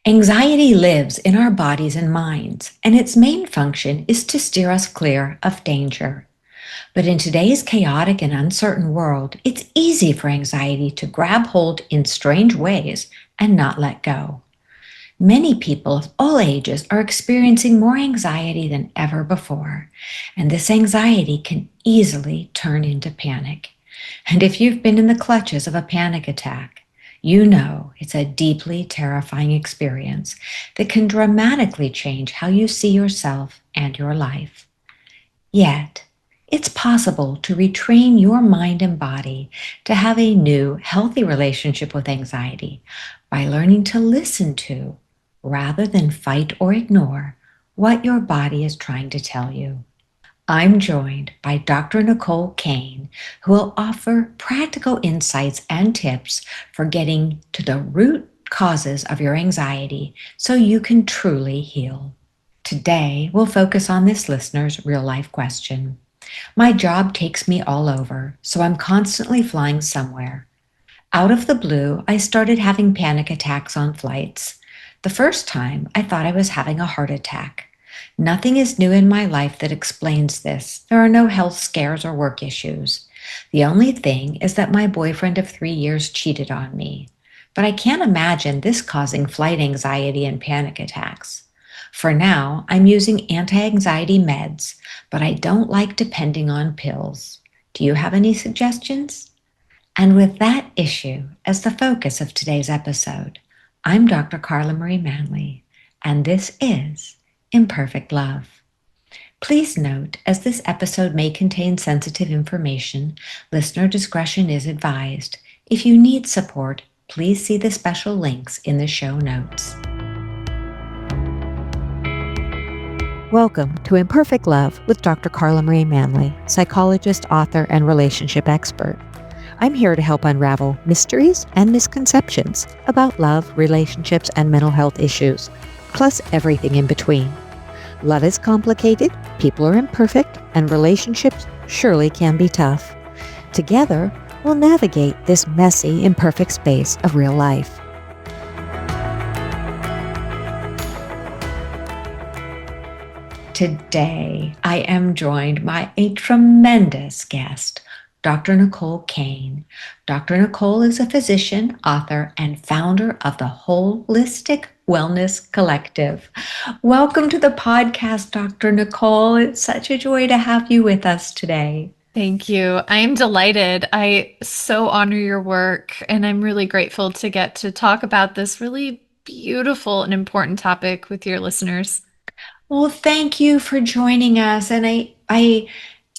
Anxiety lives in our bodies and minds, and its main function is to steer us clear of danger. But in today's chaotic and uncertain world, it's easy for anxiety to grab hold in strange ways and not let go. Many people of all ages are experiencing more anxiety than ever before, and this anxiety can easily turn into panic. And if you've been in the clutches of a panic attack, you know it's a deeply terrifying experience that can dramatically change how you see yourself and your life. Yet, it's possible to retrain your mind and body to have a new, healthy relationship with anxiety by learning to listen to, rather than fight or ignore, what your body is trying to tell you. I'm joined by Dr. Nicole Cain, who will offer practical insights and tips for getting to the root causes of your anxiety so you can truly heal. Today, we'll focus on this listener's real-life question. My job takes me all over, so I'm constantly flying somewhere. Out of the blue, I started having panic attacks on flights. The first time, I thought I was having a heart attack. Nothing is new in my life that explains this. There are no health scares or work issues. The only thing is that my boyfriend of 3 years cheated on me. But I can't imagine this causing flight anxiety and panic attacks. For now, I'm using anti-anxiety meds, but I don't like depending on pills. Do you have any suggestions? And with that issue as the focus of today's episode, I'm Dr. Carla Marie Manley, and this is Imperfect Love. Please note, as this episode may contain sensitive information, listener discretion is advised. If you need support, please see the special links in the show notes. Welcome to Imperfect Love with Dr. Carla Marie Manley, psychologist, author, and relationship expert. I'm here to help unravel mysteries and misconceptions about love, relationships, and mental health issues, plus everything in between. Love is complicated, people are imperfect, and relationships surely can be tough. Together, we'll navigate this messy, imperfect space of real life. Today, I am joined by a tremendous guest, Dr. Nicole Cain. Dr. Nicole is a physician, author, and founder of the Holistic Wellness Collective. Welcome to the podcast, Dr. Nicole. It's such a joy to have you with us today. Thank you. I am delighted. I so honor your work, and I'm really grateful to get to talk about this really beautiful and important topic with your listeners. Well, thank you for joining us. And I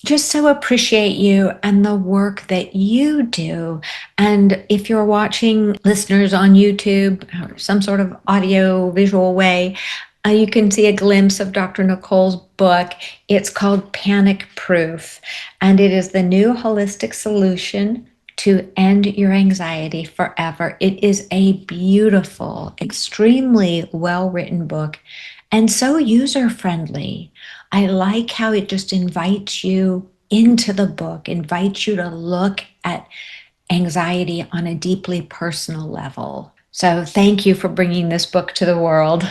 just so appreciate you and the work that you do. And if you're watching, listeners, on YouTube or some sort of audio visual way, you can see a glimpse of Dr. Nicole's book. It's called Panic Proof, and it is the new holistic solution to end your anxiety forever. It is a beautiful, extremely well-written book, and so user-friendly. I like how it just invites you into the book, invites you to look at anxiety on a deeply personal level. So thank you for bringing this book to the world.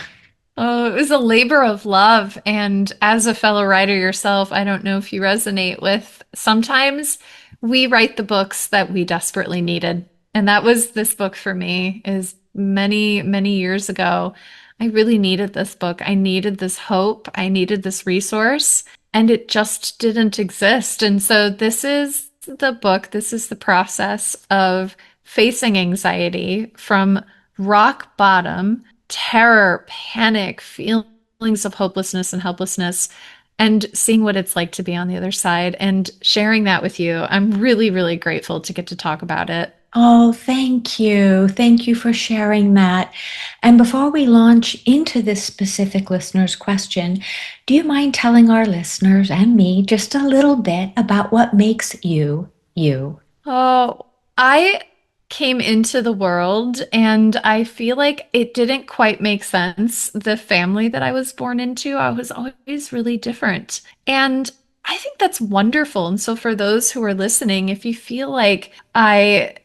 Oh, it was a labor of love. And as a fellow writer yourself, I don't know if you resonate with, sometimes we write the books that we desperately needed. And that was this book for me, is many, many years ago. I really needed this book. I needed this hope. I needed this resource, and it just didn't exist. And so this is the book. This is the process of facing anxiety from rock bottom, terror, panic, feelings of hopelessness and helplessness, and seeing what it's like to be on the other side and sharing that with you. I'm really, really grateful to get to talk about it. Oh, thank you. Thank you for sharing that. And before we launch into this specific listener's question, do you mind telling our listeners and me just a little bit about what makes you, you? Oh, I came into the world and I feel like it didn't quite make sense. The family that I was born into, I was always really different. And I think that's wonderful. And so for those who are listening, if you feel like I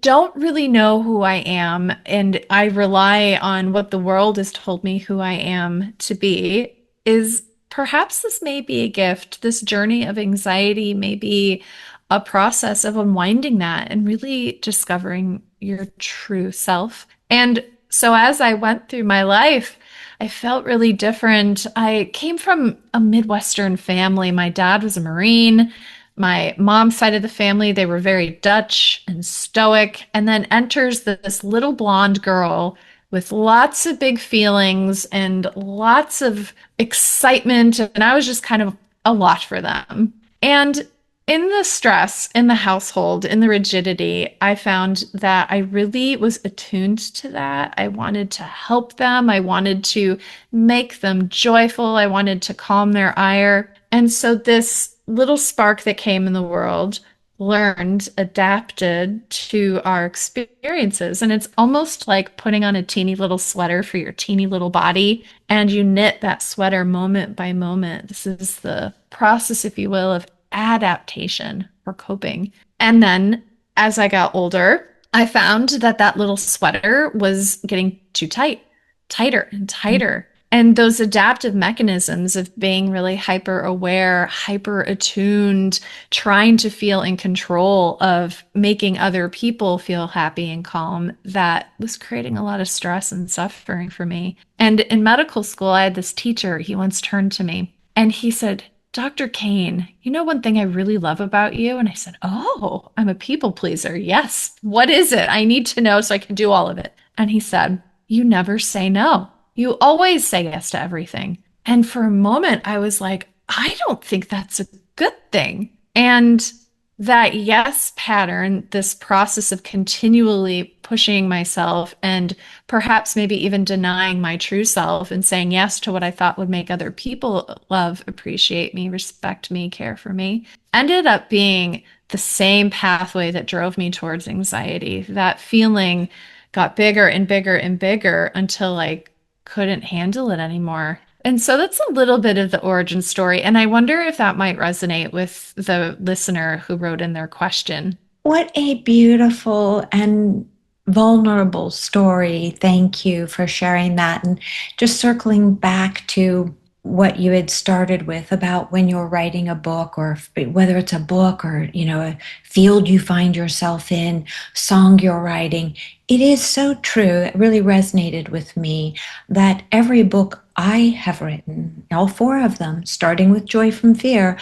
don't really know who I am, and I rely on what the world has told me who I am to be, is perhaps this may be a gift. This journey of anxiety may be a process of unwinding that and really discovering your true self. And so as I went through my life, I felt really different. I came from a Midwestern family. My dad was a Marine. My mom's side of the family, they were very Dutch and Stoic. And then enters this little blonde girl with lots of big feelings and lots of excitement. And I was just kind of a lot for them. And in the stress in the household, in the rigidity, I found that I really was attuned to that. I wanted to help them. I wanted to make them joyful. I wanted to calm their ire. And so this little spark that came in the world learned, adapted to our experiences. And it's almost like putting on a teeny little sweater for your teeny little body, and you knit that sweater moment by moment. This is the process, if you will, of adaptation or coping. And then as I got older, I found that that little sweater was getting too tight, tighter and tighter. And those adaptive mechanisms of being really hyper aware, hyper attuned, trying to feel in control of making other people feel happy and calm, that was creating a lot of stress and suffering for me. And in medical school, I had this teacher, he once turned to me and he said, Dr. Cain, you know one thing I really love about you? And I said, oh, I'm a people pleaser. Yes. What is it? I need to know so I can do all of it. And he said, you never say no. You always say yes to everything. And for a moment, I was like, I don't think that's a good thing. And that yes pattern, this process of continually pushing myself and perhaps maybe even denying my true self and saying yes to what I thought would make other people love, appreciate me, respect me, care for me, ended up being the same pathway that drove me towards anxiety. That feeling got bigger and bigger and bigger until I couldn't handle it anymore. And so that's a little bit of the origin story. And I wonder if that might resonate with the listener who wrote in their question. What a beautiful and vulnerable story. Thank you for sharing that. And just circling back to what you had started with about when you're writing a book, or whether it's a book or, a field you find yourself in, song you're writing, it is so true. It really resonated with me that every book I have written, all four of them, starting with Joy from Fear,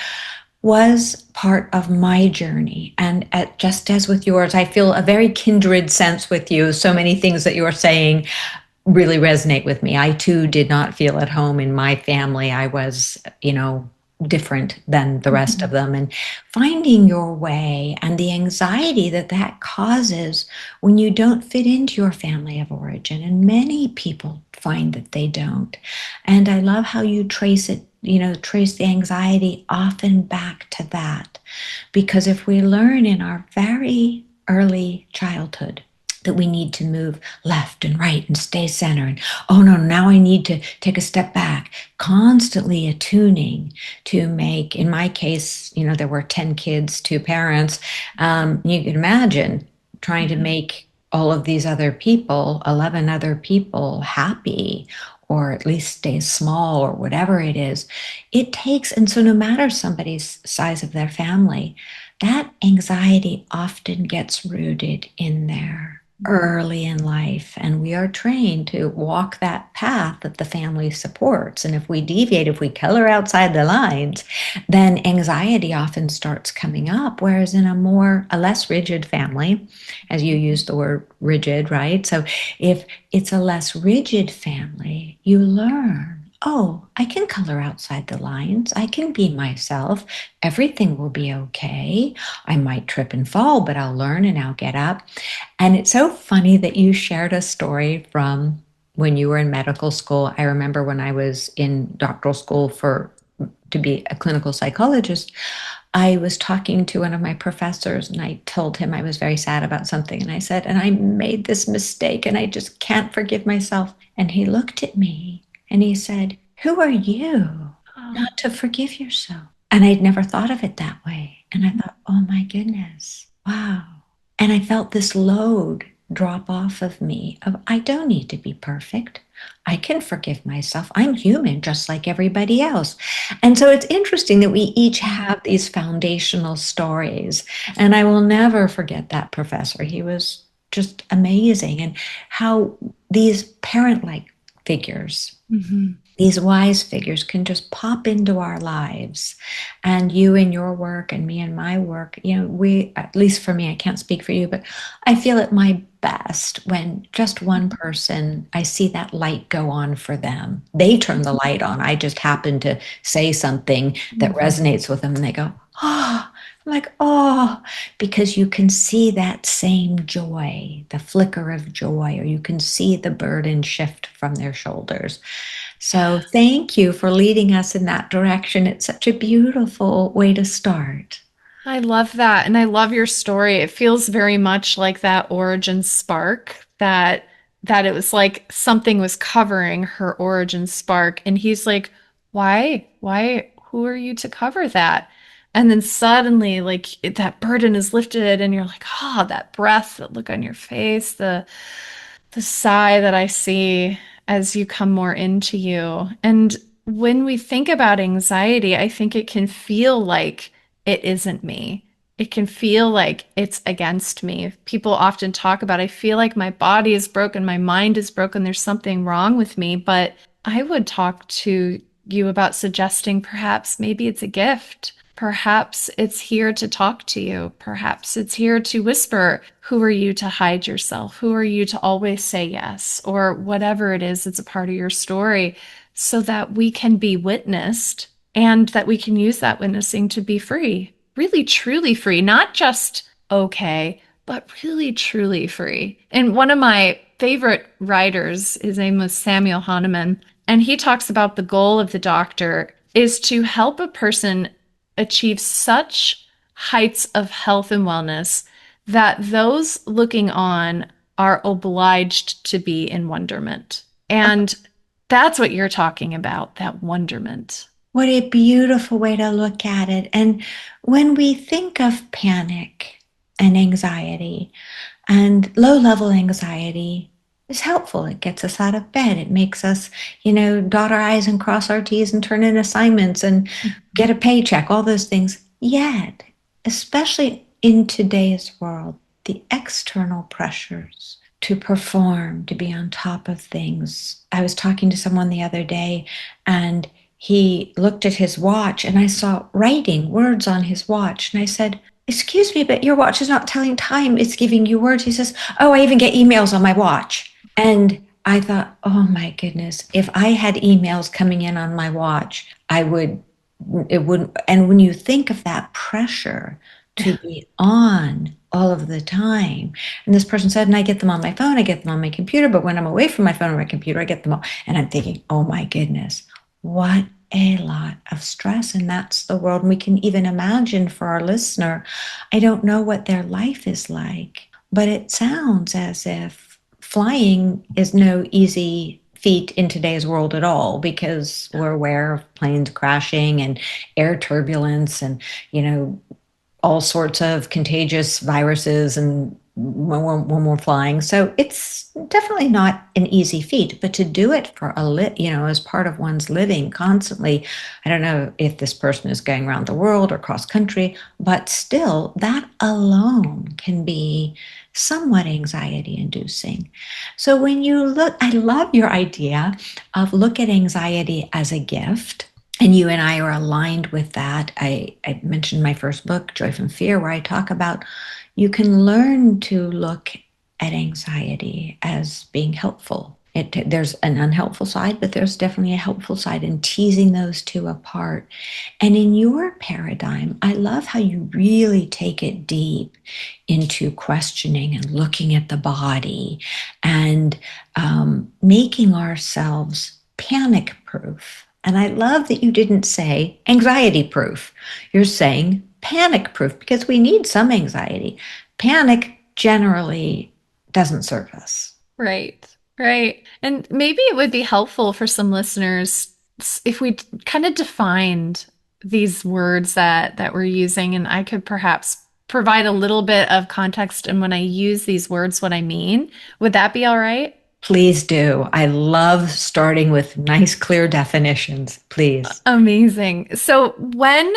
was part of my journey. And just as with yours, I feel a very kindred sense with you. So many things that you're saying really resonate with me. I too did not feel at home in my family. I was, different than the rest of them. And finding your way and the anxiety that that causes when you don't fit into your family of origin. And many people find that they don't. And I love how you trace it, trace the anxiety often back to that. Because if we learn in our very early childhood that we need to move left and right and stay center, and oh no, now I need to take a step back, constantly attuning to make, in my case, there were 10 kids, 2 parents. You can imagine trying to make all of these other people, 11 other people, happy, or at least stay small, or whatever it is. It takes, and so no matter somebody's size of their family, that anxiety often gets rooted in there early in life, and we are trained to walk that path that the family supports. And if we deviate, if we color outside the lines, then anxiety often starts coming up. Whereas in a less rigid family, as you use the word rigid, right? So if it's a less rigid family, you learn, oh, I can color outside the lines. I can be myself. Everything will be okay. I might trip and fall, but I'll learn and I'll get up. And it's so funny that you shared a story from when you were in medical school. I remember when I was in doctoral school to be a clinical psychologist, I was talking to one of my professors and I told him I was very sad about something. And I said, and I made this mistake and I just can't forgive myself. And he looked at me and he said, who are you not to forgive yourself? And I'd never thought of it that way. And I thought, oh my goodness, wow. And I felt this load drop off of me of I don't need to be perfect. I can forgive myself. I'm human just like everybody else. And so it's interesting that we each have these foundational stories. And I will never forget that professor. He was just amazing. And how these parent like figures, Mm-hmm. these wise figures can just pop into our lives. And you in your work and me in my work, we, at least for me, I can't speak for you, but I feel at my best when just one person, I see that light go on for them. They turn the light on. I just happen to say something that resonates with them and they go, oh, I'm like, oh, because you can see that same joy, the flicker of joy, or you can see the burden shift from their shoulders. So thank you for leading us in that direction. It's such a beautiful way to start. I love that. And I love your story. It feels very much like that origin spark that it was like something was covering her origin spark. And he's like, why? Why? Who are you to cover that? And then suddenly, like that burden is lifted, and you're like, oh, that breath, that look on your face, the sigh that I see as you come more into you. And when we think about anxiety, I think it can feel like it isn't me. It can feel like it's against me. People often talk about, I feel like my body is broken, my mind is broken, there's something wrong with me. But I would talk to you about suggesting perhaps maybe it's a gift. Perhaps it's here to talk to you. Perhaps it's here to whisper, who are you to hide yourself? Who are you to always say yes? Or whatever it is that's a part of your story, so that we can be witnessed and that we can use that witnessing to be free, really, truly free, not just okay, but really, truly free. And one of my favorite writers, his name was Samuel Hahnemann, and he talks about the goal of the doctor is to help a person achieve such heights of health and wellness that those looking on are obliged to be in wonderment. And that's what you're talking about, that wonderment. What a beautiful way to look at it. And when we think of panic and anxiety, and low level anxiety is helpful. It gets us out of bed. It makes us, dot our I's and cross our T's and turn in assignments and get a paycheck, all those things. Yet, especially in today's world, the external pressures to perform, to be on top of things. I was talking to someone the other day and he looked at his watch and I saw writing words on his watch. And I said, excuse me, but your watch is not telling time. It's giving you words. He says, oh, I even get emails on my watch. And I thought, oh my goodness, if I had emails coming in on my watch, it would, and when you think of that pressure to be on all of the time, and this person said, and I get them on my phone, I get them on my computer, but when I'm away from my phone or my computer, I get them all. And I'm thinking, oh my goodness, what a lot of stress. And that's the world. And we can even imagine for our listener, I don't know what their life is like, but it sounds as if flying is no easy feat in today's world at all, because we're aware of planes crashing and air turbulence and, all sorts of contagious viruses and when we're flying. So it's definitely not an easy feat, but to do it for as part of one's living constantly, I don't know if this person is going around the world or cross country, but still that alone can be somewhat anxiety inducing. So when you look, I love your idea of look at anxiety as a gift. And you and I are aligned with that. I mentioned my first book, Joy from Fear, where I talk about you can learn to look at anxiety as being helpful. There's an unhelpful side, but there's definitely a helpful side, in teasing those two apart. And in your paradigm, I love how you really take it deep into questioning and looking at the body and making ourselves panic proof. And I love that you didn't say anxiety proof. You're saying panic proof, because we need some anxiety. Panic generally doesn't serve us. Right, right. And maybe it would be helpful for some listeners if we kind of defined these words that we're using, and I could perhaps provide a little bit of context and when I use these words, what I mean. Would that be all right? Please do. I love starting with nice, clear definitions. Please. Amazing. So when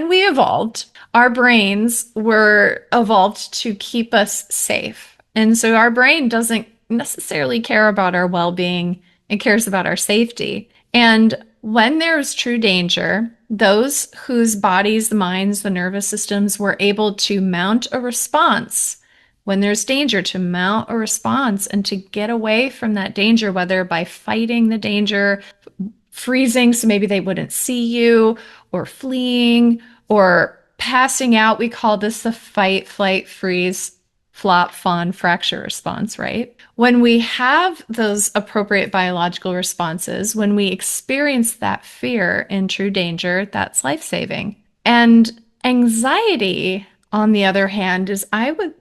we evolved, our brains were evolved to keep us safe. And so our brain doesn't necessarily care about our well-being. It cares about our safety. And when there's true danger, those whose bodies, the minds, the nervous systems were able to mount a response when there's danger, to mount a response and to get away from that danger, whether by fighting the danger, freezing so maybe they wouldn't see you, or fleeing, or passing out. We call this the fight, flight, freeze, flop, fawn, fracture response, right? When we have those appropriate biological responses, when we experience that fear in true danger, that's life-saving. And anxiety, on the other hand, is I would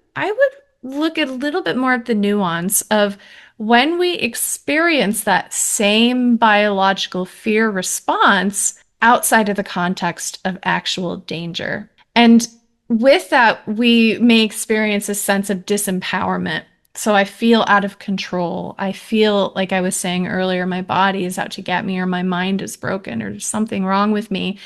look at a little bit more at the nuance of when we experience that same biological fear response outside of the context of actual danger. And with that, we may experience a sense of disempowerment. So I feel out of control. I feel, like I was saying earlier, my body is out to get me, or my mind is broken, or there's something wrong with me.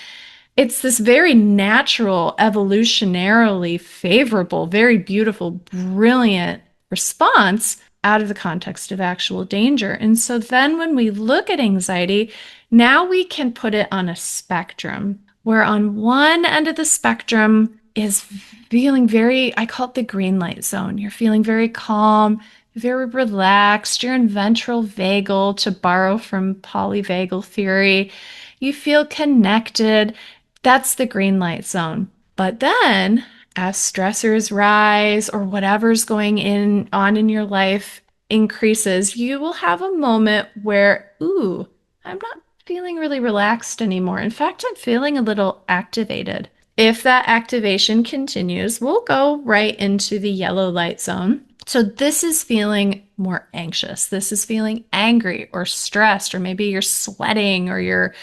It's this very natural, evolutionarily favorable, very beautiful, brilliant response out of the context of actual danger. And so then when we look at anxiety, now we can put it on a spectrum, where on one end of the spectrum is feeling very, I call it the green light zone. You're feeling very calm, very relaxed. You're in ventral vagal, to borrow from polyvagal theory. You feel connected. That's the green light zone. But then as stressors rise, or whatever's going on in your life increases, you will have a moment where, ooh, I'm not feeling really relaxed anymore. In fact, I'm feeling a little activated. If that activation continues, we'll go right into the yellow light zone. So this is feeling more anxious. This is feeling angry or stressed, or maybe you're sweating, or you're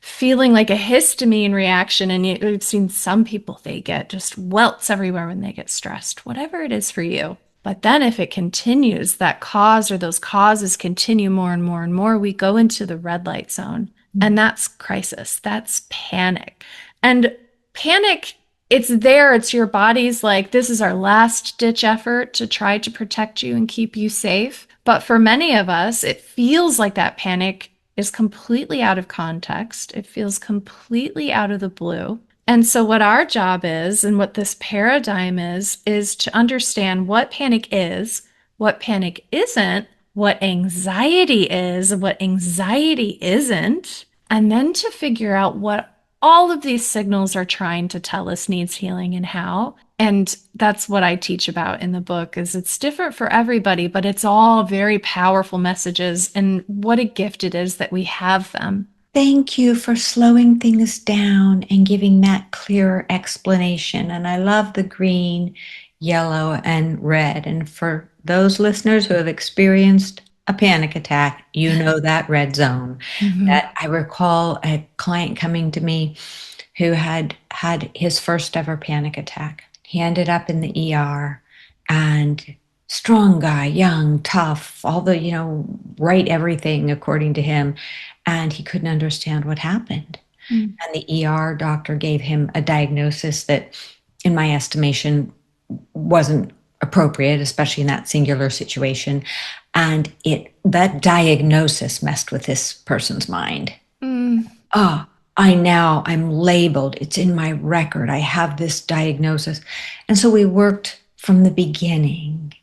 feeling like a histamine reaction. And you've seen some people, they get just welts everywhere when they get stressed, whatever it is for you. But then if it continues, that cause or those causes continue more and more and more, we go into the red light zone. And that's crisis. That's panic. And panic, it's there. It's your body's like, this is our last ditch effort to try to protect you and keep you safe. But for many of us, it feels like that panic is completely out of context. It feels completely out of the blue. And so what our job is, and what this paradigm is to understand what panic is, what panic isn't, what anxiety is, what anxiety isn't, and then to figure out what all of these signals are trying to tell us needs healing and how. And that's what I teach about in the book, is it's different for everybody, but it's all very powerful messages, and what a gift it is that we have them. Thank you for slowing things down and giving that clear explanation. And I love the green, yellow, and red. And for those listeners who have experienced a panic attack, you know that red zone. That I recall a client coming to me who had his first ever panic attack. He ended up in the ER, and strong guy, young, tough, all the, right everything according to him. And he couldn't understand what happened. And the ER doctor gave him a diagnosis that, in my estimation, wasn't appropriate, especially in that singular situation. And that diagnosis messed with this person's mind. Oh, I'm labeled. It's in my record. I have this diagnosis. And so we worked from the beginning.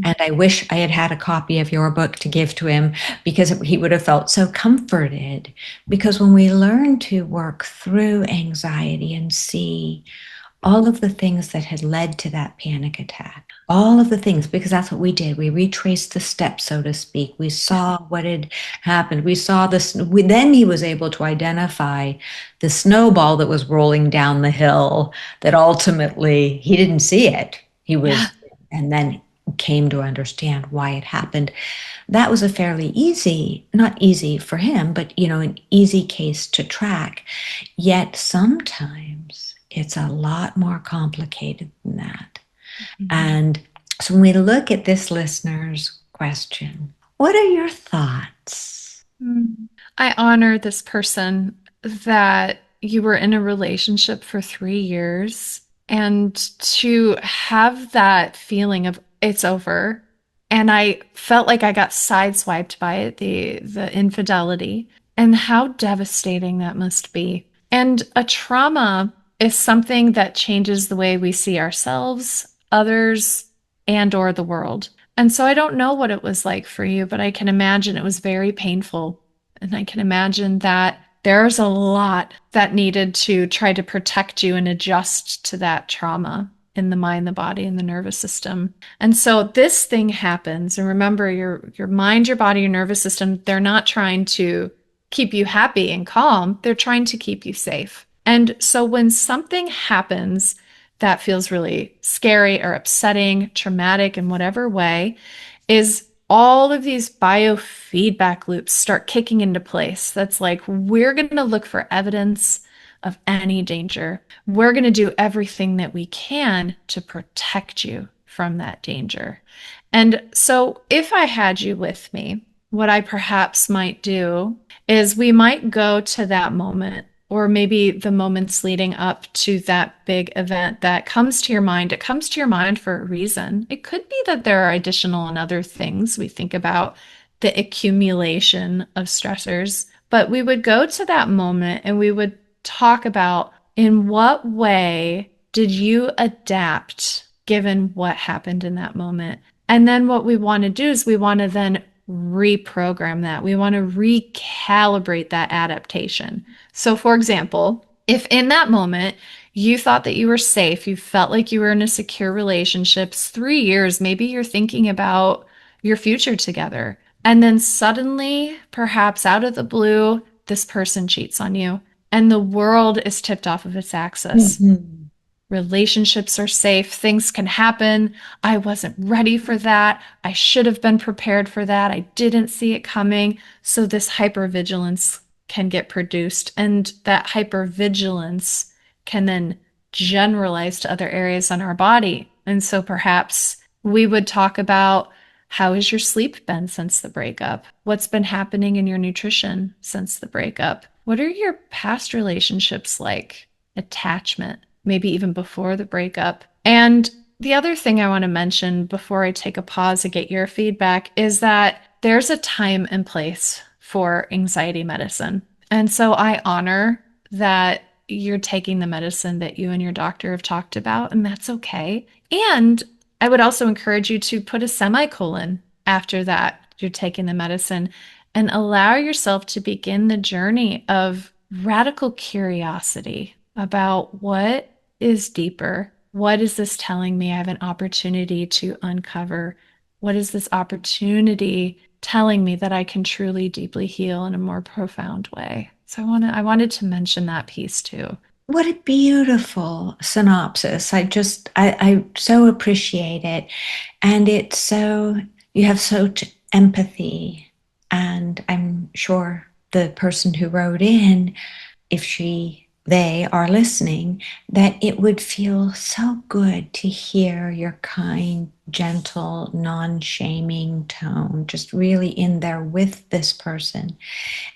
And I wish I had had a copy of your book to give to him, because he would have felt so comforted. Because when we learn to work through anxiety and see all of the things that had led to that panic attack, all of the things, because that's what we did. We retraced the steps, so to speak. We saw what had happened. We saw this. Then he was able to identify the snowball that was rolling down the hill, that ultimately he didn't see it. And then came to understand why it happened. That was a fairly easy, not easy for him, but an easy case to track. Yet sometimes it's a lot more complicated than that. Mhm. And so when we look at this listener's question, what are your thoughts? I honor this person that you were in a relationship for 3 years, and to have that feeling of it's over. And I felt like I got sideswiped by it, the infidelity, and how devastating that must be. And a trauma is something that changes the way we see ourselves, others, and or the world. And so I don't know what it was like for you, but I can imagine it was very painful. And I can imagine that there's a lot that needed to try to protect you and adjust to that trauma in the mind, the body, and the nervous system. And so this thing happens. And remember, your mind, your body, your nervous system, they're not trying to keep you happy and calm. They're trying to keep you safe. And so when something happens that feels really scary or upsetting, traumatic in whatever way, is all of these biofeedback loops start kicking into place. That's like, we're going to look for evidence of any danger. We're going to do everything that we can to protect you from that danger. And so, if I had you with me, what I perhaps might do is we might go to that moment, or maybe the moments leading up to that big event that comes to your mind. It comes to your mind for a reason. It could be that there are additional and other things we think about, the accumulation of stressors, but we would go to that moment and we would talk about, in what way did you adapt given what happened in that moment? And then what we want to do is we want to then reprogram that. We want to recalibrate that adaptation. So, for example, if in that moment you thought that you were safe, you felt like you were in a secure relationship, 3 years, maybe you're thinking about your future together. And then suddenly, perhaps out of the blue, this person cheats on you and the world is tipped off of its axis. Mm-hmm. Relationships are safe. Things can happen. I wasn't ready for that. I should have been prepared for that. I didn't see it coming. So this hypervigilance can get produced, and that hypervigilance can then generalize to other areas on our body. And so perhaps we would talk about, how has your sleep been since the breakup? What's been happening in your nutrition since the breakup? What are your past relationships like? Attachment, maybe even before the breakup. And the other thing I want to mention before I take a pause to get your feedback is that there's a time and place for anxiety medicine. And so I honor that you're taking the medicine that you and your doctor have talked about, and that's okay. And I would also encourage you to put a semicolon after that you're taking the medicine and allow yourself to begin the journey of radical curiosity about, what is deeper? What is this telling me I have an opportunity to uncover? What is this opportunity telling me that I can truly deeply heal in a more profound way? So I wanted to mention that piece too. What a beautiful synopsis. I so appreciate it. And you have such empathy. And I'm sure the person who wrote in, if they are listening, that it would feel so good to hear your kind, gentle, non-shaming tone, just really in there with this person.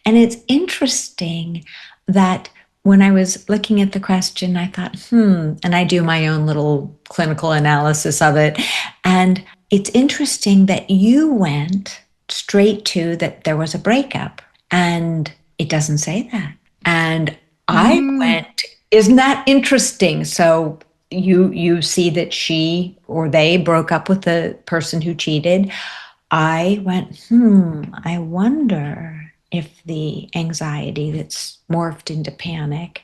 And it's interesting that when I was looking at the question, I thought, and I do my own little clinical analysis of it. And it's interesting that you went straight to that there was a breakup, and it doesn't say that. And I went, isn't that interesting? So you see that she or they broke up with the person who cheated. I went, I wonder if the anxiety that's morphed into panic,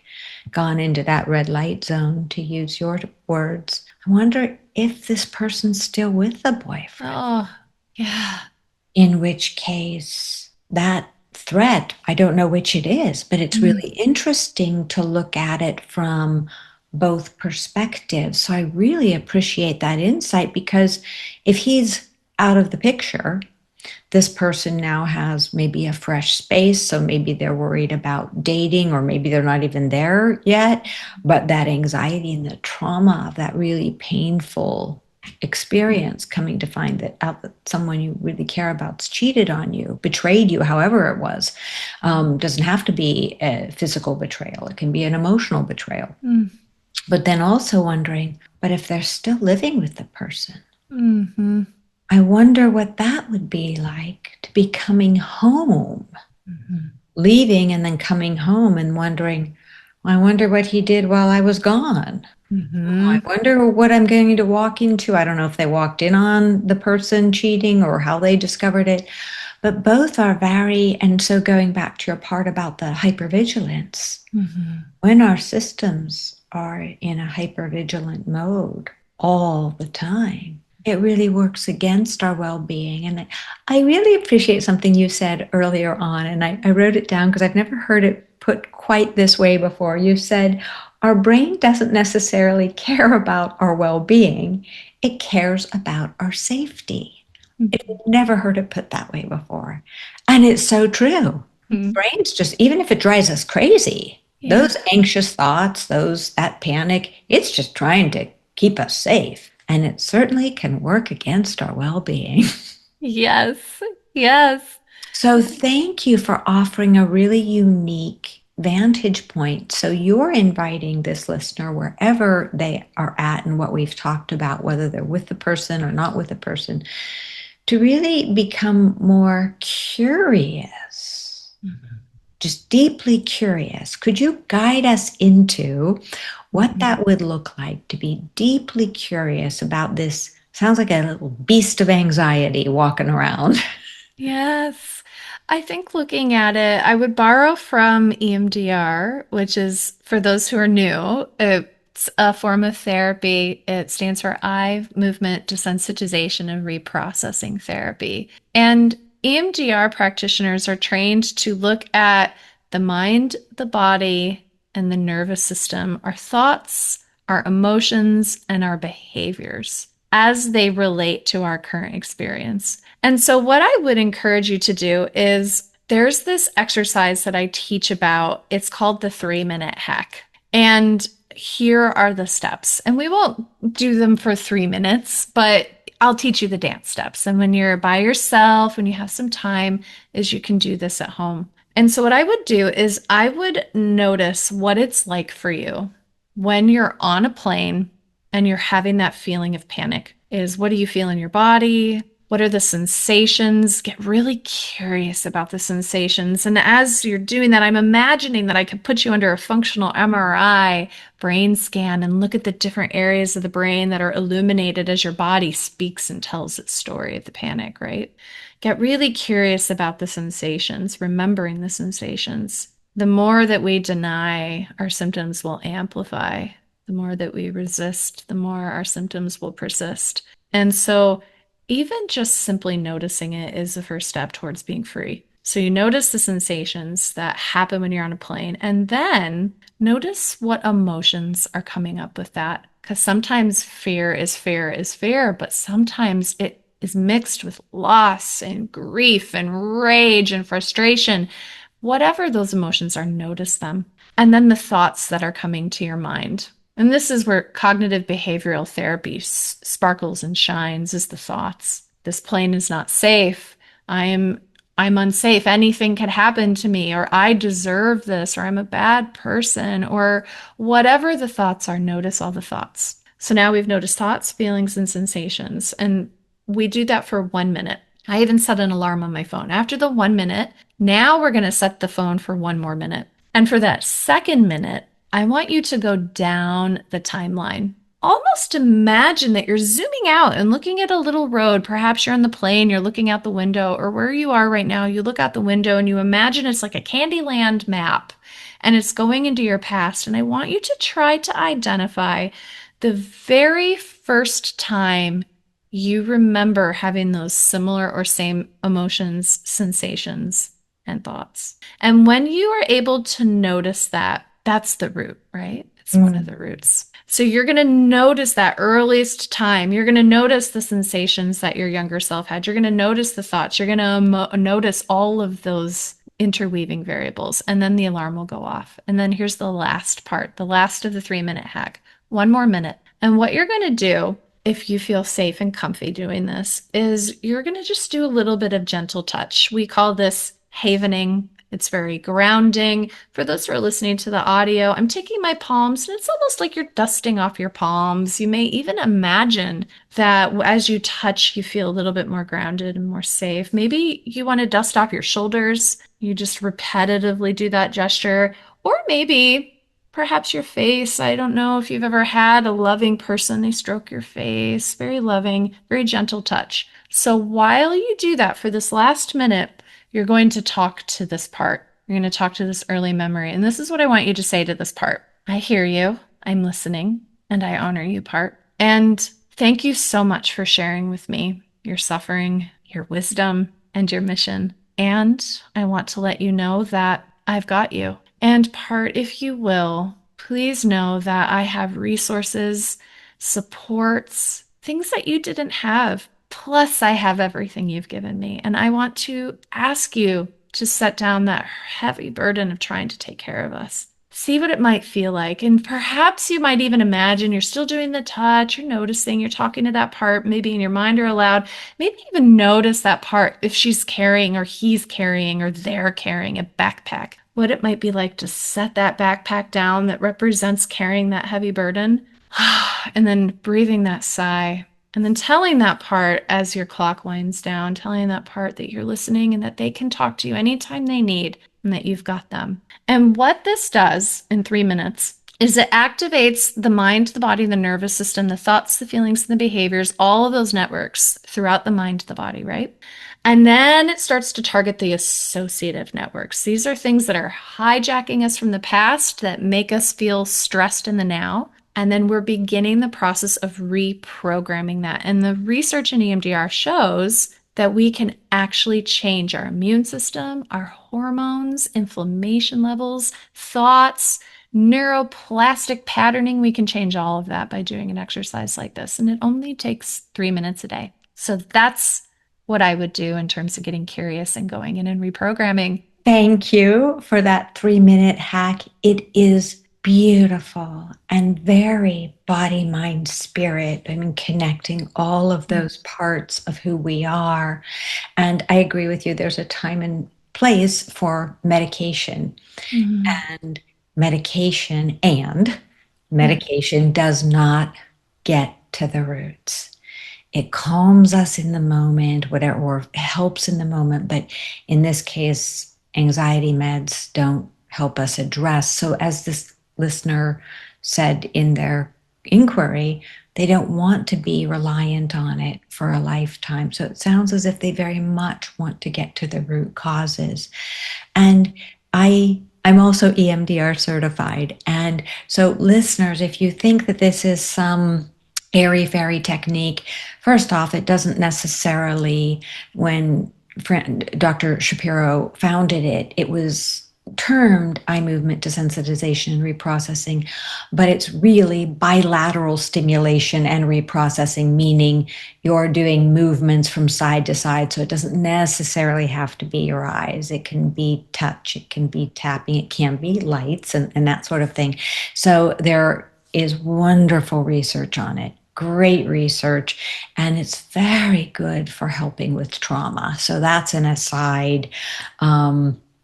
gone into that red light zone, to use your words, I wonder if this person's still with the boyfriend. Oh, yeah. In which case, that threat, I don't know which it is, but it's really interesting to look at it from both perspectives. So I really appreciate that insight, because if he's out of the picture, This person now has maybe a fresh space, so maybe they're worried about dating, or maybe they're not even there yet, but that anxiety and the trauma of that really painful experience, coming to find that out that someone you really care about's cheated on you, betrayed you, however it was, doesn't have to be a physical betrayal. It can be an emotional betrayal. But then also wondering, but if they're still living with the person, I wonder what that would be like, to be coming home, leaving and then coming home and wondering, I wonder what he did while I was gone. I wonder what I'm going to walk into. I don't know if they walked in on the person cheating or how they discovered it, but both are very, and so going back to your part about the hypervigilance, when our systems are in a hypervigilant mode all the time, it really works against our well-being. And I really appreciate something you said earlier on, and I wrote it down because I've never heard it put quite this way before. You said, our brain doesn't necessarily care about our well-being. It cares about our safety. I've never heard it put that way before. And it's so true. Brains just, even if it drives us crazy, those anxious thoughts, that panic, it's just trying to keep us safe. And it certainly can work against our well-being. Yes. Yes. So thank you for offering a really unique vantage point. So you're inviting this listener, wherever they are at and what we've talked about, whether they're with the person or not with the person, to really become more curious, just deeply curious. Could you guide us into what that would look like to be deeply curious about this? Sounds like a little beast of anxiety walking around. Yes. I think looking at it, I would borrow from EMDR, which is, for those who are new, it's a form of therapy. It stands for Eye Movement Desensitization and Reprocessing Therapy. And EMDR practitioners are trained to look at the mind, the body, and the nervous system, our thoughts, our emotions, and our behaviors as they relate to our current experience. And so what I would encourage you to do is, there's this exercise that I teach about. It's called the 3-minute hack. And here are the steps. And we won't do them for 3 minutes, but I'll teach you the dance steps. And when you're by yourself, when you have some time, is you can do this at home. And so what I would do is I would notice what it's like for you when you're on a plane and you're having that feeling of panic. Is, what do you feel in your body? What are the sensations? Get really curious about the sensations. And as you're doing that, I'm imagining that I could put you under a functional MRI brain scan and look at the different areas of the brain that are illuminated as your body speaks and tells its story of the panic, right? Get really curious about the sensations, remembering the sensations. The more that we deny, our symptoms will amplify. The more that we resist, the more our symptoms will persist. And so even just simply noticing it is the first step towards being free. So you notice the sensations that happen when you're on a plane, and then notice what emotions are coming up with that. Because sometimes fear is fear, but sometimes it is mixed with loss and grief and rage and frustration. Whatever those emotions are, notice them. And then the thoughts that are coming to your mind. And this is where cognitive behavioral therapy sparkles and shines, is the thoughts. This plane is not safe. I'm unsafe. Anything could happen to me, or I deserve this, or I'm a bad person, or whatever the thoughts are. Notice all the thoughts. So now we've noticed thoughts, feelings, and sensations. And we do that for 1 minute. I even set an alarm on my phone. After the 1 minute, now we're going to set the phone for 1 more minute. And for that second minute, I want you to go down the timeline. Almost imagine that you're zooming out and looking at a little road. Perhaps you're on the plane, you're looking out the window, or where you are right now, you look out the window and you imagine it's like a Candyland map and it's going into your past. And I want you to try to identify the very first time you remember having those similar or same emotions, sensations, and thoughts. And when you are able to notice that, that's the root, right? It's one of the roots. So you're going to notice that earliest time. You're going to notice the sensations that your younger self had. You're going to notice the thoughts. You're going to notice all of those interweaving variables. And then the alarm will go off. And then here's the last part, the last of the 3-minute hack. 1 more minute. And what you're going to do, if you feel safe and comfy doing this, is you're going to just do a little bit of gentle touch. We call this havening. It's very grounding. For those who are listening to the audio, I'm taking my palms and it's almost like you're dusting off your palms. You may even imagine that as you touch, you feel a little bit more grounded and more safe. Maybe you want to dust off your shoulders. You just repetitively do that gesture. Or maybe perhaps your face. I don't know if you've ever had a loving person. They stroke your face. Very loving, very gentle touch. So while you do that for this last minute, you're going to talk to this part. You're going to talk to this early memory. And this is what I want you to say to this part. I hear you. I'm listening. And I honor you, part. And thank you so much for sharing with me your suffering, your wisdom, and your mission. And I want to let you know that I've got you. And part, if you will, please know that I have resources, supports, things that you didn't have. Plus, I have everything you've given me. And I want to ask you to set down that heavy burden of trying to take care of us. See what it might feel like. And perhaps you might even imagine you're still doing the touch, you're noticing, you're talking to that part, maybe in your mind or aloud. Maybe even notice that part if she's carrying or he's carrying or they're carrying a backpack. What it might be like to set that backpack down that represents carrying that heavy burden. And then breathing that sigh. And then telling that part as your clock winds down, telling that part that you're listening and that they can talk to you anytime they need and that you've got them. And what this does in 3 minutes is it activates the mind, the body, the nervous system, the thoughts, the feelings, and the behaviors, all of those networks throughout the mind, the body, right? And then it starts to target the associative networks. These are things that are hijacking us from the past that make us feel stressed in the now. And then we're beginning the process of reprogramming that. And the research in EMDR shows that we can actually change our immune system, our hormones, inflammation levels, thoughts, neuroplastic patterning. We can change all of that by doing an exercise like this. And it only takes 3 minutes a day. So that's what I would do in terms of getting curious and going in and reprogramming. Thank you for that 3-minute hack. It is beautiful and very body, mind, spirit. I mean, connecting all of those parts of who we are. And I agree with you. There's a time and place for medication. And medication does not get to the roots. It calms us in the moment, whatever, or helps in the moment. But in this case, anxiety meds don't help us address. So as this listener said in their inquiry, they don't want to be reliant on it for a lifetime. So it sounds as if they very much want to get to the root causes. And I'm also EMDR certified. And so listeners, if you think that this is some airy-fairy technique, first off, it doesn't necessarily, when Dr. Shapiro founded it, it was termed eye movement desensitization and reprocessing, but it's really bilateral stimulation and reprocessing, meaning you're doing movements from side to side. So it doesn't necessarily have to be your eyes. It can be touch, it can be tapping, it can be lights and that sort of thing. So there is wonderful research on it. Great research, and it's very good for helping with trauma. So that's an aside.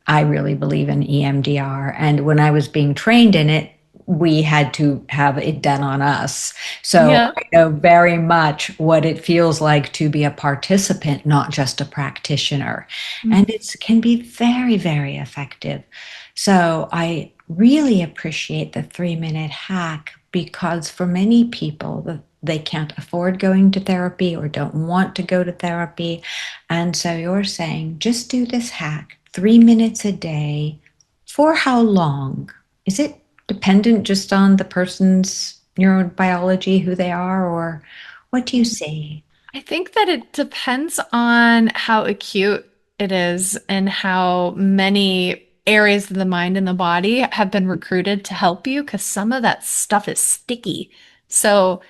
I really believe in EMDR. And when I was being trained in it, we had to have it done on us. So I know very much what it feels like to be a participant, not just a practitioner. And it can be very, very effective. So I really appreciate the 3-minute hack, because for many people, they can't afford going to therapy or don't want to go to therapy. And so you're saying, just do this hack. 3 minutes a day. For how long? Is it dependent just on the person's neurobiology, who they are, or what do you see? I think that it depends on how acute it is and how many areas of the mind and the body have been recruited to help you because some of that stuff is sticky. So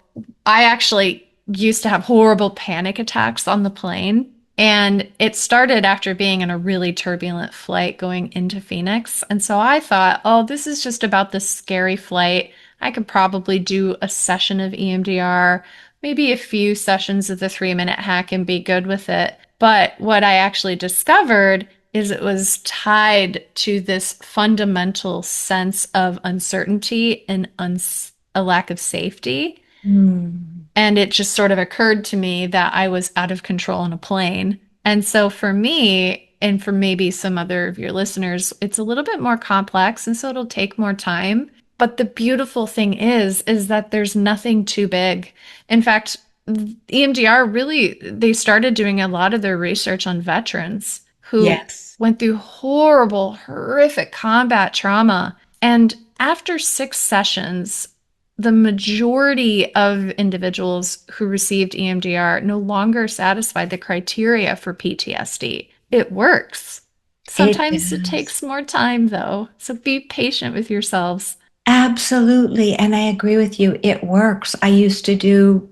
I actually used to have horrible panic attacks on the plane. And it started after being in a really turbulent flight going into Phoenix. And so I thought, oh, this is just about this scary flight. I could probably do a session of EMDR, maybe a few sessions of the 3-minute hack and be good with it. But what I actually discovered is it was tied to this fundamental sense of uncertainty and a lack of safety. Mm. And it just sort of occurred to me that I was out of control on a plane. And so for me, and for maybe some other of your listeners, it's a little bit more complex. And so it'll take more time. But the beautiful thing is that there's nothing too big. In fact, EMDR really, they started doing a lot of their research on veterans who Yes. went through horrible, horrific combat trauma. And after 6 sessions, the majority of individuals who received EMDR no longer satisfied the criteria for PTSD. It works. It Sometimes it does. takes more time, though. So be patient with yourselves. Absolutely. And I agree with you. It works. I used to do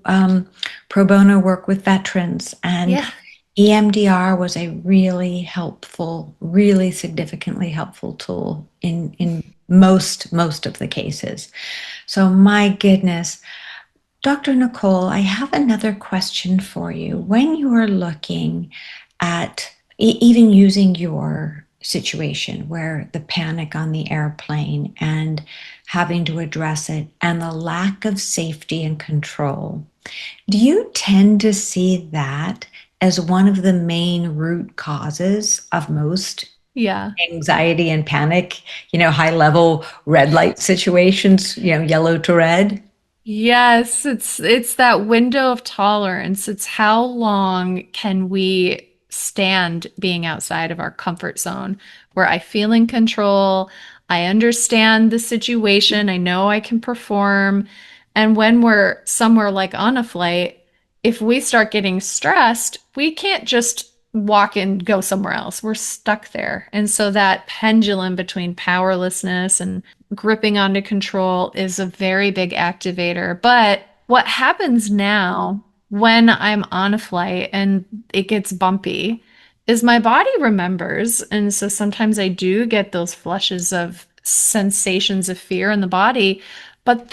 pro bono work with veterans, and Yeah. EMDR was a really helpful, really significantly helpful tool in most of the cases. So my goodness, Dr. Nicole, I have another question for you. When you are looking at even using your situation where the panic on the airplane and having to address it and the lack of safety and control, do you tend to see that as one of the main root causes of most Yeah. anxiety and panic, high level red light situations, yellow to red? Yes, it's that window of tolerance. It's how long can we stand being outside of our comfort zone where I feel in control, I understand the situation, I know I can perform. And when we're somewhere like on a flight, if we start getting stressed, we can't just walk and go somewhere else. We're stuck there. And so that pendulum between powerlessness and gripping onto control is a very big activator. But what happens now when I'm on a flight and it gets bumpy is my body remembers. And so sometimes I do get those flushes of sensations of fear in the body, but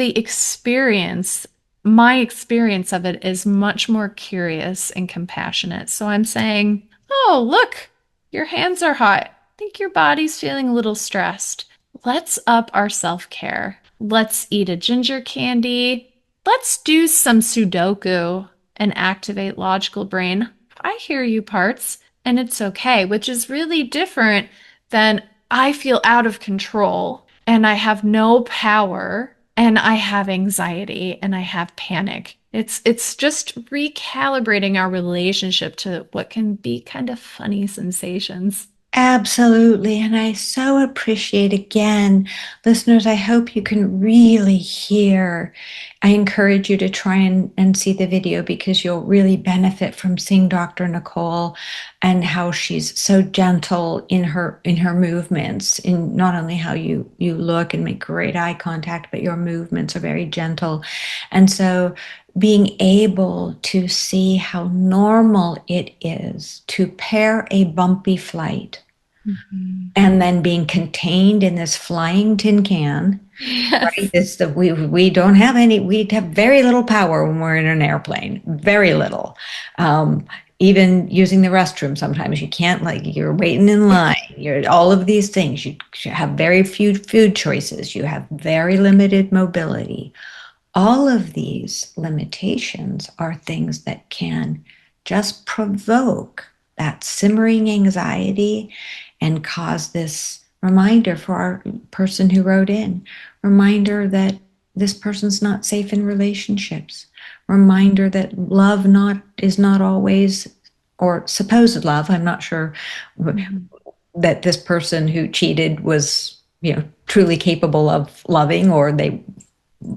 my experience of it is much more curious and compassionate. So I'm saying, oh, look, your hands are hot. I think your body's feeling a little stressed. Let's up our self-care. Let's eat a ginger candy. Let's do some Sudoku and activate logical brain. I hear you parts, and it's okay, which is really different than I feel out of control and I have no power and I have anxiety and I have panic. It's just recalibrating our relationship to what can be kind of funny sensations. Absolutely. And I so appreciate, again, listeners, I hope you can really hear. I encourage you to try and see the video because you'll really benefit from seeing Dr. Nicole and how she's so gentle in her movements, in not only how you look and make great eye contact, but your movements are very gentle. And so being able to see how normal it is to pair a bumpy flight Mhm. and then being contained in this flying tin can, right? Yes. We don't have any, we have very little power when we're in an airplane, very little. Even using the restroom, sometimes you can't, like, you're waiting in line, you're all of these things. You have very few food choices, you have very limited mobility. All of these limitations are things that can just provoke that simmering anxiety and cause this reminder for our person who wrote in, reminder that this person's not safe in relationships, reminder that love is not always, or supposed love, I'm not sure, Mhm. that this person who cheated was, truly capable of loving, or they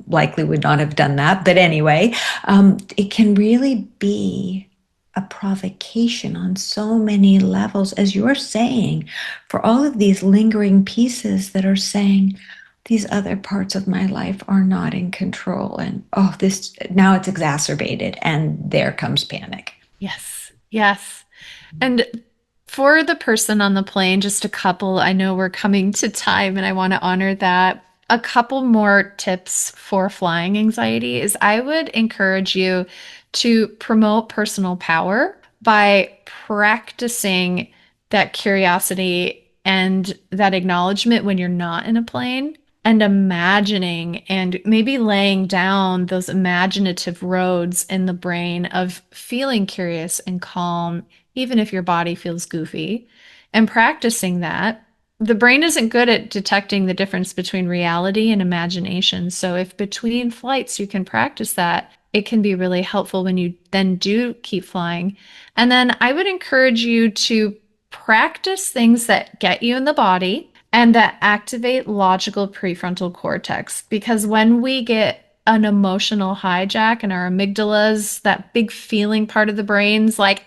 likely would not have done that. But anyway, it can really be a provocation on so many levels, as you're saying, for all of these lingering pieces that are saying, these other parts of my life are not in control. And this now it's exacerbated, and there comes panic. Yes. Yes. And for the person on the plane, just a couple, I know we're coming to time and I want to honor that. A couple more tips for flying anxiety is I would encourage you to promote personal power by practicing that curiosity and that acknowledgement when you're not in a plane, and imagining and maybe laying down those imaginative roads in the brain of feeling curious and calm, even if your body feels goofy, and practicing that. The brain isn't good at detecting the difference between reality and imagination. So if between flights you can practice that, it can be really helpful when you then do keep flying. And then I would encourage you to practice things that get you in the body and that activate logical prefrontal cortex. Because when we get an emotional hijack and our amygdalas, that big feeling part of the brain's like,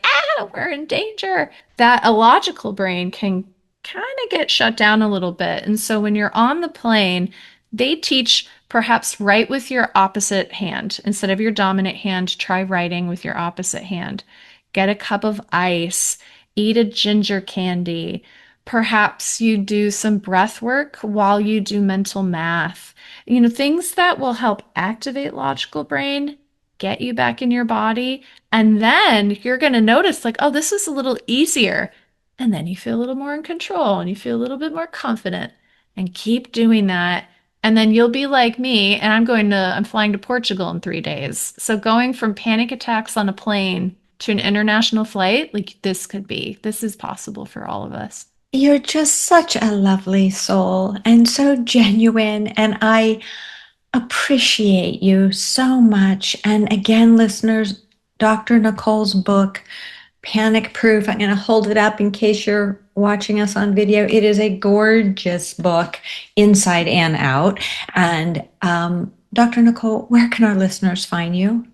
we're in danger, that illogical brain can kind of get shut down a little bit. And so when you're on the plane, they teach perhaps write with your opposite hand. Instead of your dominant hand, try writing with your opposite hand. Get a cup of ice, eat a ginger candy. Perhaps you do some breath work while you do mental math. Things that will help activate logical brain, get you back in your body. And then you're going to notice like, oh, this is a little easier. And then you feel a little more in control and you feel a little bit more confident, and keep doing that. And then you'll be like me, and I'm flying to Portugal in 3 days. So going from panic attacks on a plane to an international flight, like this is possible for all of us. You're just such a lovely soul and so genuine, and I appreciate you so much. And again, listeners, Dr. Nicole's book, Panic Proof. I'm going to hold it up in case you're watching us on video. It is a gorgeous book, inside and out. And Dr. Nicole, where can our listeners find you?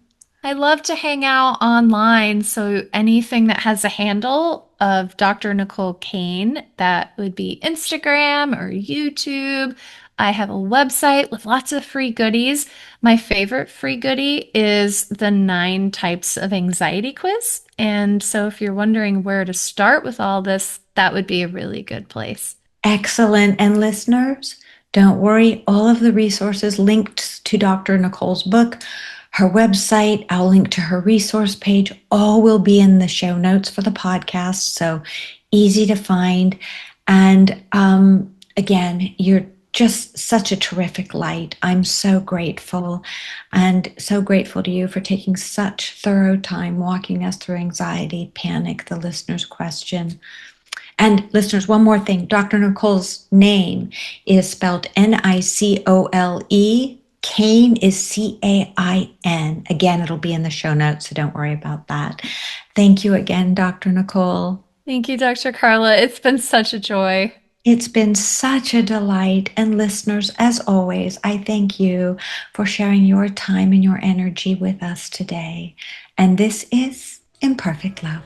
I love to hang out online. So anything that has a handle of Dr. Nicole Cain, that would be Instagram or YouTube. I have a website with lots of free goodies. My favorite free goodie is the 9 types of anxiety quiz. And so if you're wondering where to start with all this, that would be a really good place. Excellent. And listeners, don't worry, all of the resources linked to Dr. Nicole's book, her website, I'll link to her resource page, all will be in the show notes for the podcast. So easy to find. And again, you're just such a terrific light. I'm so grateful, and so grateful to you for taking such thorough time walking us through anxiety, panic, the listener's question. And listeners, one more thing. Dr. Nicole's name is spelled Nicole. Cain is Cain. Again, it'll be in the show notes, so don't worry about that. Thank you again, Dr. Nicole. Thank you, Dr. Carla. It's been such a joy. It's been such a delight. And listeners, as always, I thank you for sharing your time and your energy with us today. And this is Imperfect Love.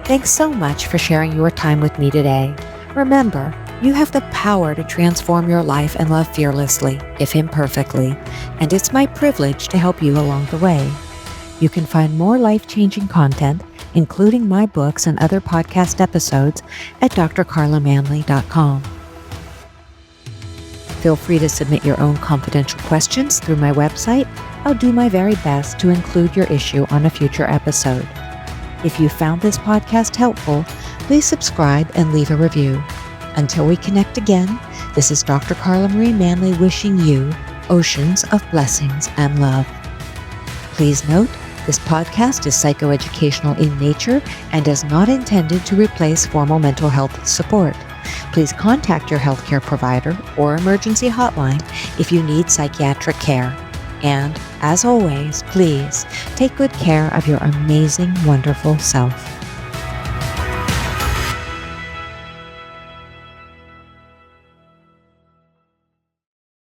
Thanks so much for sharing your time with me today. Remember, you have the power to transform your life and love fearlessly, if imperfectly, and it's my privilege to help you along the way. You can find more life-changing content, including my books and other podcast episodes, at drcarlamanley.com. Feel free to submit your own confidential questions through my website. I'll do my very best to include your issue on a future episode. If you found this podcast helpful, please subscribe and leave a review. Until we connect again, this is Dr. Carla Marie Manley wishing you oceans of blessings and love. Please note, this podcast is psychoeducational in nature and is not intended to replace formal mental health support. Please contact your healthcare provider or emergency hotline if you need psychiatric care. And, as always, please take good care of your amazing, wonderful self.